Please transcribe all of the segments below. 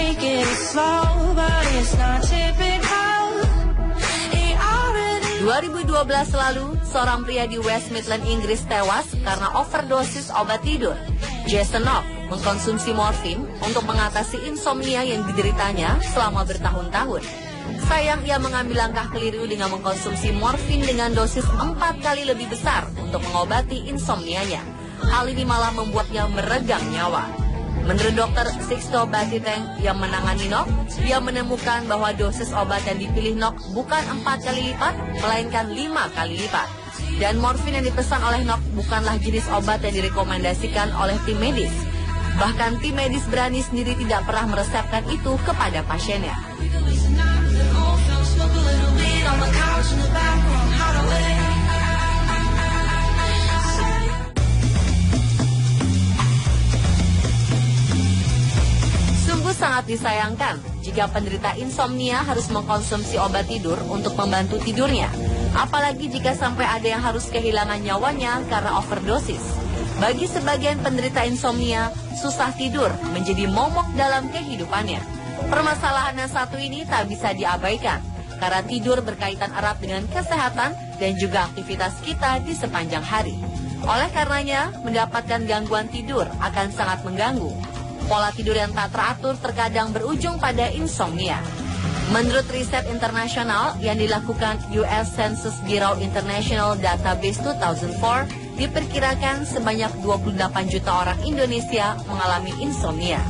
take it slow, but it's not typical. 2012 lalu, seorang pria di West Midlands, Inggris tewas karena overdosis obat tidur. Jason Knox mengkonsumsi morfin untuk mengatasi insomnia yang dideritanya selama bertahun-tahun. Sayang, ia mengambil langkah keliru dengan mengkonsumsi morfin dengan dosis 4 kali lebih besar untuk mengobati insomnianya. Hal ini malah membuatnya meregang nyawa. Menurut dokter Sixto Batiteng yang menangani Knox, dia menemukan bahwa dosis obat yang dipilih Knox bukan 4 kali lipat, melainkan 5 kali lipat. Dan morfin yang dipesan oleh Knox bukanlah jenis obat yang direkomendasikan oleh tim medis. Bahkan tim medis berani sendiri tidak pernah meresepkan itu kepada pasiennya. Sangat disayangkan jika penderita insomnia harus mengkonsumsi obat tidur untuk membantu tidurnya. Apalagi jika sampai ada yang harus kehilangan nyawanya karena overdosis. Bagi sebagian penderita insomnia, susah tidur menjadi momok dalam kehidupannya. Permasalahan yang satu ini tak bisa diabaikan, karena tidur berkaitan erat dengan kesehatan dan juga aktivitas kita di sepanjang hari. Oleh karenanya, mendapatkan gangguan tidur akan sangat mengganggu. Pola tidur yang tak teratur terkadang berujung pada insomnia. Menurut riset internasional yang dilakukan US Census Bureau International Database 2004, diperkirakan sebanyak 28 juta orang Indonesia mengalami insomnia.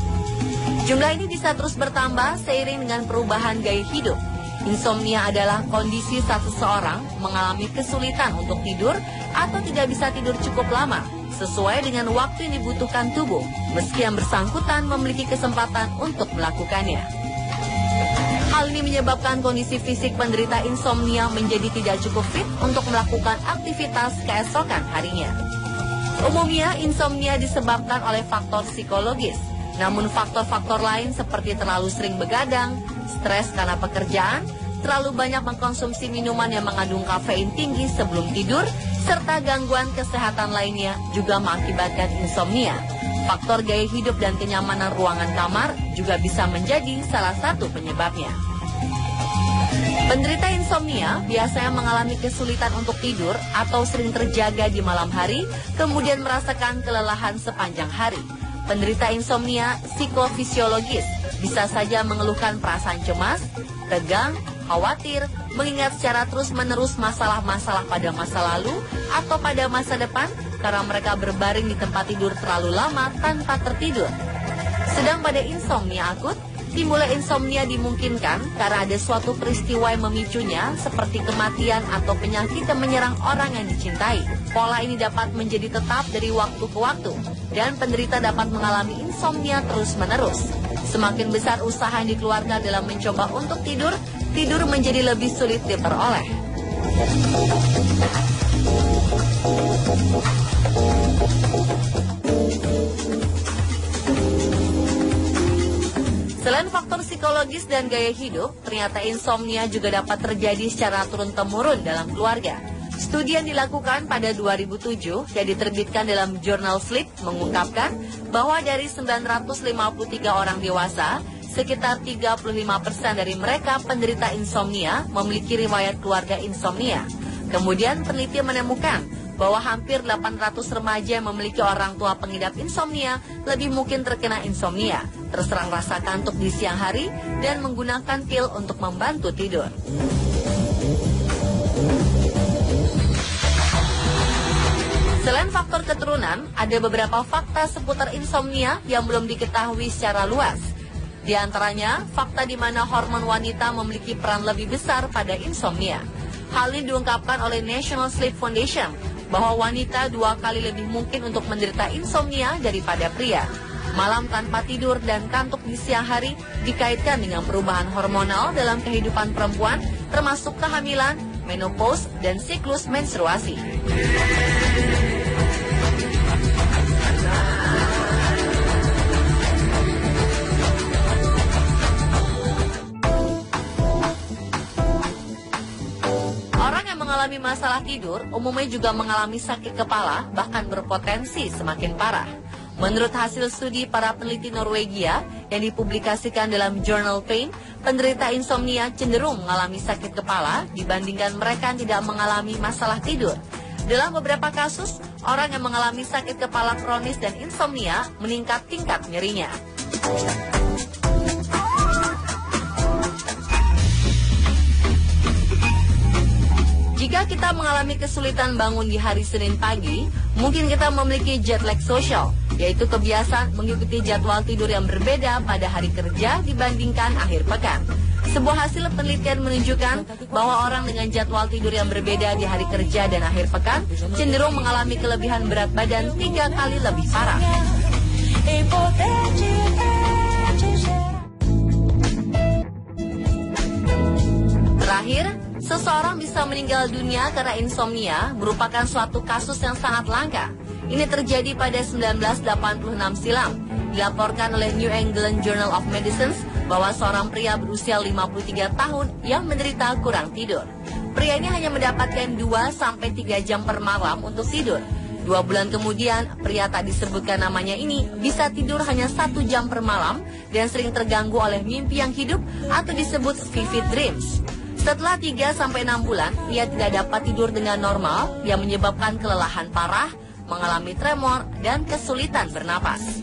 Jumlah ini bisa terus bertambah seiring dengan perubahan gaya hidup. Insomnia adalah kondisi saat seseorang mengalami kesulitan untuk tidur atau tidak bisa tidur cukup lama, sesuai dengan waktu yang dibutuhkan tubuh, meski yang bersangkutan memiliki kesempatan untuk melakukannya. Hal ini menyebabkan kondisi fisik penderita insomnia menjadi tidak cukup fit untuk melakukan aktivitas keesokan harinya. Umumnya, insomnia disebabkan oleh faktor psikologis, namun faktor-faktor lain seperti terlalu sering begadang, stres karena pekerjaan, terlalu banyak mengkonsumsi minuman yang mengandung kafein tinggi sebelum tidur, serta gangguan kesehatan lainnya juga mengakibatkan insomnia. Faktor gaya hidup dan kenyamanan ruangan kamar juga bisa menjadi salah satu penyebabnya. Penderita insomnia biasanya mengalami kesulitan untuk tidur atau sering terjaga di malam hari, kemudian merasakan kelelahan sepanjang hari. Penderita insomnia psikofisiologis bisa saja mengeluhkan perasaan cemas, tegang, khawatir, mengingat secara terus-menerus masalah-masalah pada masa lalu atau pada masa depan karena mereka berbaring di tempat tidur terlalu lama tanpa tertidur. Sedang pada insomnia akut, timbulnya insomnia dimungkinkan karena ada suatu peristiwa yang memicunya seperti kematian atau penyakit yang menyerang orang yang dicintai. Pola ini dapat menjadi tetap dari waktu ke waktu dan penderita dapat mengalami insomnia terus-menerus. Semakin besar usaha yang dikeluarkan dalam mencoba untuk tidur, tidur menjadi lebih sulit diperoleh. Selain faktor psikologis dan gaya hidup, ternyata insomnia juga dapat terjadi secara turun-temurun dalam keluarga. Studi yang dilakukan pada 2007 yang diterbitkan dalam jurnal Sleep mengungkapkan bahwa dari 953 orang dewasa, sekitar 35% dari mereka penderita insomnia memiliki riwayat keluarga insomnia. Kemudian peneliti menemukan bahwa hampir 800 remaja yang memiliki orang tua pengidap insomnia lebih mungkin terkena insomnia, terserang rasa kantuk di siang hari, dan menggunakan pil untuk membantu tidur. Selain faktor keturunan, ada beberapa fakta seputar insomnia yang belum diketahui secara luas. Di antaranya, fakta di mana hormon wanita memiliki peran lebih besar pada insomnia. Hal ini diungkapkan oleh National Sleep Foundation, bahwa wanita 2 kali lebih mungkin untuk menderita insomnia daripada pria. Malam tanpa tidur dan kantuk di siang hari dikaitkan dengan perubahan hormonal dalam kehidupan perempuan, termasuk kehamilan, menopause, dan siklus menstruasi. Mengalami masalah tidur, umumnya juga mengalami sakit kepala, bahkan berpotensi semakin parah. Menurut hasil studi para peneliti Norwegia yang dipublikasikan dalam jurnal Pain, penderita insomnia cenderung mengalami sakit kepala dibandingkan mereka yang tidak mengalami masalah tidur. Dalam beberapa kasus, orang yang mengalami sakit kepala kronis dan insomnia meningkat tingkat nyerinya. Jika kita mengalami kesulitan bangun di hari Senin pagi, mungkin kita memiliki jet lag sosial, yaitu kebiasaan mengikuti jadwal tidur yang berbeda pada hari kerja dibandingkan akhir pekan. Sebuah hasil penelitian menunjukkan bahwa orang dengan jadwal tidur yang berbeda di hari kerja dan akhir pekan cenderung mengalami kelebihan berat badan 3 kali lebih parah. Terakhir, seseorang bisa meninggal dunia karena insomnia merupakan suatu kasus yang sangat langka. Ini terjadi pada 1986 silam. Dilaporkan oleh New England Journal of Medicine bahwa seorang pria berusia 53 tahun yang menderita kurang tidur. Pria ini hanya mendapatkan 2-3 jam per malam untuk tidur. 2 bulan kemudian, pria tak disebutkan namanya ini bisa tidur hanya 1 jam per malam dan sering terganggu oleh mimpi yang hidup atau disebut vivid dreams. Setelah 3-6 bulan, ia tidak dapat tidur dengan normal yang menyebabkan kelelahan parah, mengalami tremor, dan kesulitan bernapas.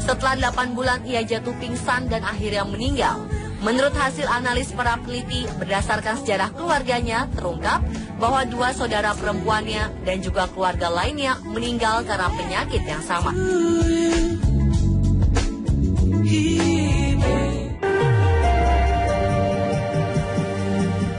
Setelah 8 bulan, ia jatuh pingsan dan akhirnya meninggal. Menurut hasil analis para peneliti, berdasarkan sejarah keluarganya, terungkap bahwa 2 saudara perempuannya dan juga keluarga lainnya meninggal karena penyakit yang sama.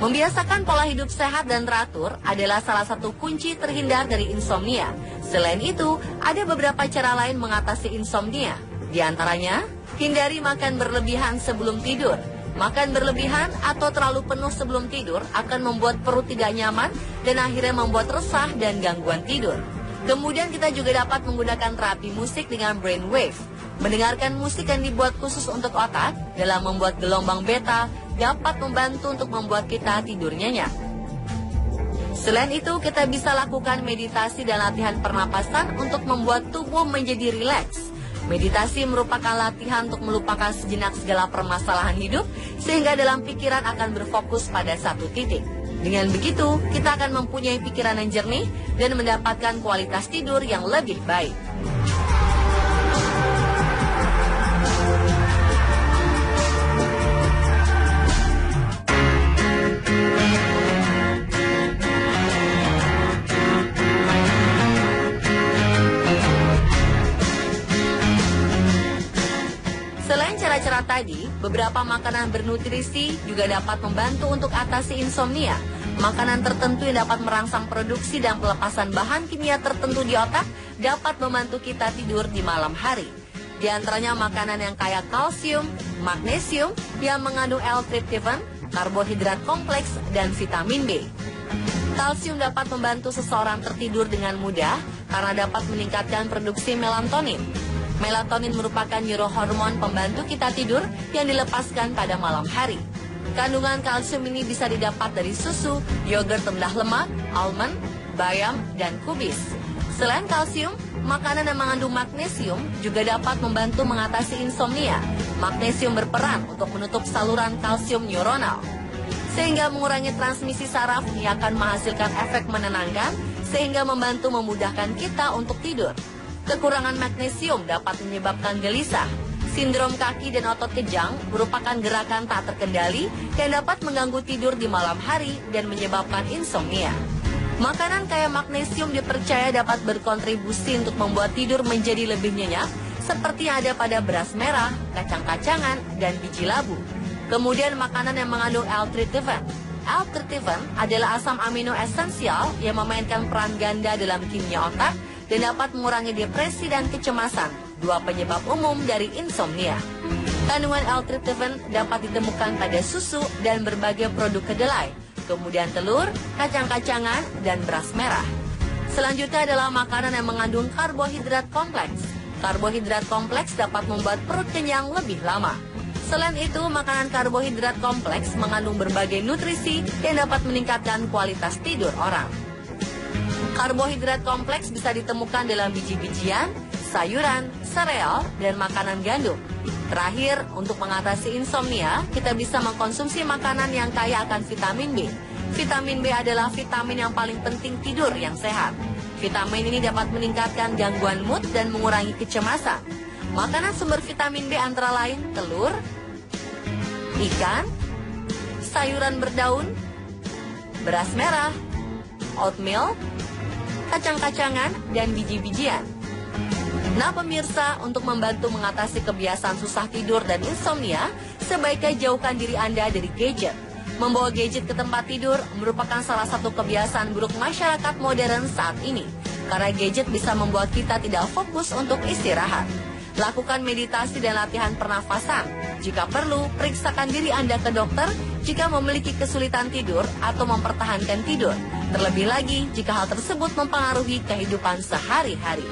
Membiasakan pola hidup sehat dan teratur adalah salah satu kunci terhindar dari insomnia. Selain itu, ada beberapa cara lain mengatasi insomnia. Di antaranya, hindari makan berlebihan sebelum tidur. Makan berlebihan atau terlalu penuh sebelum tidur akan membuat perut tidak nyaman dan akhirnya membuat resah dan gangguan tidur. Kemudian kita juga dapat menggunakan terapi musik dengan brainwave. Mendengarkan musik yang dibuat khusus untuk otak dalam membuat gelombang beta dapat membantu untuk membuat kita tidur nyenyak. Selain itu, kita bisa lakukan meditasi dan latihan pernapasan untuk membuat tubuh menjadi rileks. Meditasi merupakan latihan untuk melupakan sejenak segala permasalahan hidup, sehingga dalam pikiran akan berfokus pada satu titik. Dengan begitu, kita akan mempunyai pikiran yang jernih dan mendapatkan kualitas tidur yang lebih baik. Selain cara-cara tadi, beberapa makanan bernutrisi juga dapat membantu untuk atasi insomnia. Makanan tertentu yang dapat merangsang produksi dan pelepasan bahan kimia tertentu di otak dapat membantu kita tidur di malam hari. Di antaranya makanan yang kaya kalsium, magnesium yang mengandung L-tryptophan, karbohidrat kompleks, dan vitamin B. Kalsium dapat membantu seseorang tertidur dengan mudah karena dapat meningkatkan produksi melatonin. Melatonin merupakan neurohormon pembantu kita tidur yang dilepaskan pada malam hari. Kandungan kalsium ini bisa didapat dari susu, yogurt rendah lemak, almond, bayam, dan kubis. Selain kalsium, makanan yang mengandung magnesium juga dapat membantu mengatasi insomnia. Magnesium berperan untuk menutup saluran kalsium neuronal, sehingga mengurangi transmisi saraf yang akan menghasilkan efek menenangkan, sehingga membantu memudahkan kita untuk tidur. Kekurangan magnesium dapat menyebabkan gelisah. Sindrom kaki dan otot kejang merupakan gerakan tak terkendali yang dapat mengganggu tidur di malam hari dan menyebabkan insomnia. Makanan kaya magnesium dipercaya dapat berkontribusi untuk membuat tidur menjadi lebih nyenyak, seperti yang ada pada beras merah, kacang-kacangan, dan biji labu. Kemudian makanan yang mengandung L-tryptophan. L-tryptophan adalah asam amino esensial yang memainkan peran ganda dalam kimia otak dan dapat mengurangi depresi dan kecemasan, 2 penyebab umum dari insomnia. Kandungan L-tryptophan dapat ditemukan pada susu dan berbagai produk kedelai, kemudian telur, kacang-kacangan, dan beras merah. Selanjutnya adalah makanan yang mengandung karbohidrat kompleks. Karbohidrat kompleks dapat membuat perut kenyang lebih lama. Selain itu, makanan karbohidrat kompleks mengandung berbagai nutrisi yang dapat meningkatkan kualitas tidur orang. Karbohidrat kompleks bisa ditemukan dalam biji-bijian, sayuran, sereal, dan makanan gandum. Terakhir, untuk mengatasi insomnia, kita bisa mengkonsumsi makanan yang kaya akan vitamin B. Vitamin B adalah vitamin yang paling penting tidur yang sehat. Vitamin ini dapat meningkatkan gangguan mood dan mengurangi kecemasan. Makanan sumber vitamin B antara lain telur, ikan, sayuran berdaun, beras merah, oatmeal, kacang-kacangan, dan biji-bijian. Nah pemirsa, untuk membantu mengatasi kebiasaan susah tidur dan insomnia, sebaiknya jauhkan diri Anda dari gadget. Membawa gadget ke tempat tidur merupakan salah satu kebiasaan buruk masyarakat modern saat ini. Karena gadget bisa membuat kita tidak fokus untuk istirahat. Lakukan meditasi dan latihan pernafasan. Jika perlu, periksakan diri Anda ke dokter jika memiliki kesulitan tidur atau mempertahankan tidur. Terlebih lagi jika hal tersebut mempengaruhi kehidupan sehari-hari.